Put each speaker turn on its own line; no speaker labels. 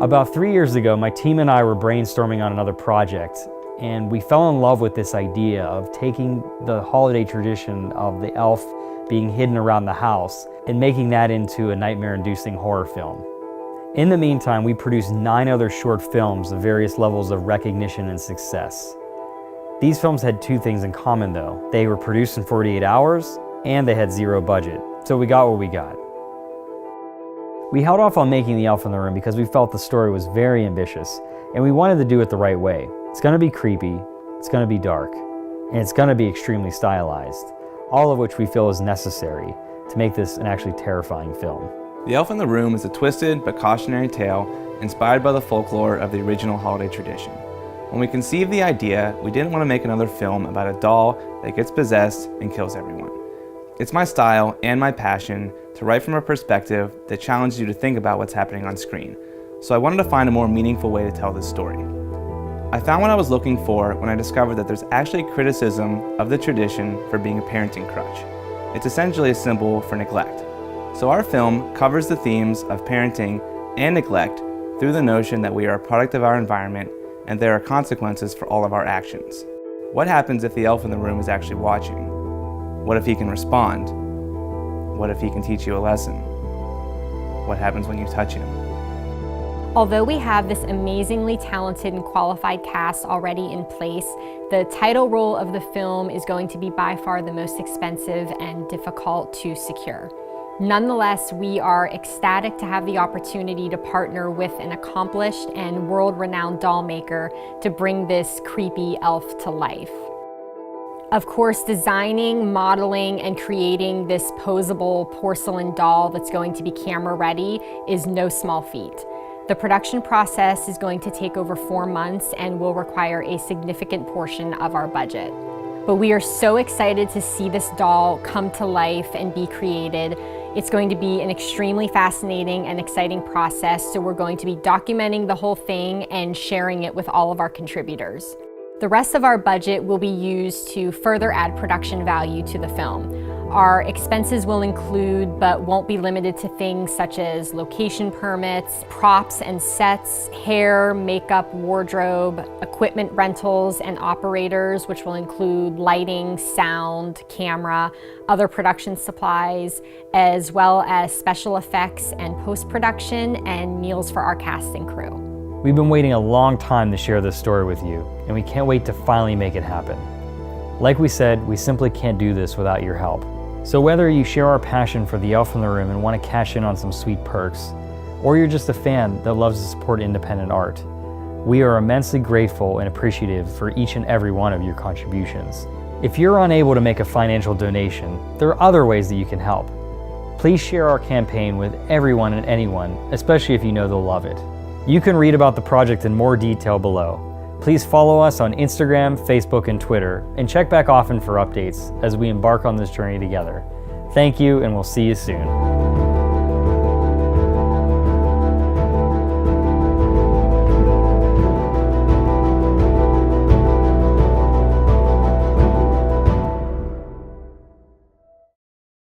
About 3 years ago, my team and I were brainstorming on another project, and we fell in love with this idea of taking the holiday tradition of the elf being hidden around the house and making that into a nightmare-inducing horror film. In the meantime, we produced 9 other short films of various levels of recognition and success. These films had 2 things in common though. They were produced in 48 hours, and they had 0 budget, so we got what we got. We held off on making The Elf in the Room because we felt the story was very ambitious, and we wanted to do it the right way. It's gonna be creepy, it's gonna be dark, and it's gonna be extremely stylized, all of which we feel is necessary to make this an actually terrifying film.
The Elf in the Room is a twisted but cautionary tale inspired by the folklore of the original holiday tradition. When we conceived the idea, we didn't want to make another film about a doll that gets possessed and kills everyone. It's my style and my passion to write from a perspective that challenges you to think about what's happening on screen, so I wanted to find a more meaningful way to tell this story. I found what I was looking for when I discovered that there's actually criticism of the tradition for being a parenting crutch. It's essentially a symbol for neglect. So our film covers the themes of parenting and neglect through the notion that we are a product of our environment and there are consequences for all of our actions. What happens if the elf in the room is actually watching? What if he can respond? What if he can teach you a lesson? What happens when you touch him?
Although we have this amazingly talented and qualified cast already in place, the title role of the film is going to be by far the most expensive and difficult to secure. Nonetheless, we are ecstatic to have the opportunity to partner with an accomplished and world-renowned doll maker to bring this creepy elf to life. Of course, designing, modeling, and creating this posable porcelain doll that's going to be camera ready is no small feat. The production process is going to take over 4 months and will require a significant portion of our budget. But we are so excited to see this doll come to life and be created. It's going to be an extremely fascinating and exciting process, so we're going to be documenting the whole thing and sharing it with all of our contributors. The rest of our budget will be used to further add production value to the film. Our expenses will include, but won't be limited to, things such as location permits, props and sets, hair, makeup, wardrobe, equipment rentals and operators, which will include lighting, sound, camera, other production supplies, as well as special effects and post-production and meals for our cast and crew.
We've been waiting a long time to share this story with you, and we can't wait to finally make it happen. Like we said, we simply can't do this without your help. So whether you share our passion for The Elf in the Room and want to cash in on some sweet perks, or you're just a fan that loves to support independent art, we are immensely grateful and appreciative for each and every one of your contributions. If you're unable to make a financial donation, there are other ways that you can help. Please share our campaign with everyone and anyone, especially if you know they'll love it. You can read about the project in more detail below. Please follow us on Instagram, Facebook, and Twitter, and check back often for updates as we embark on this journey together. Thank you, and we'll see you soon.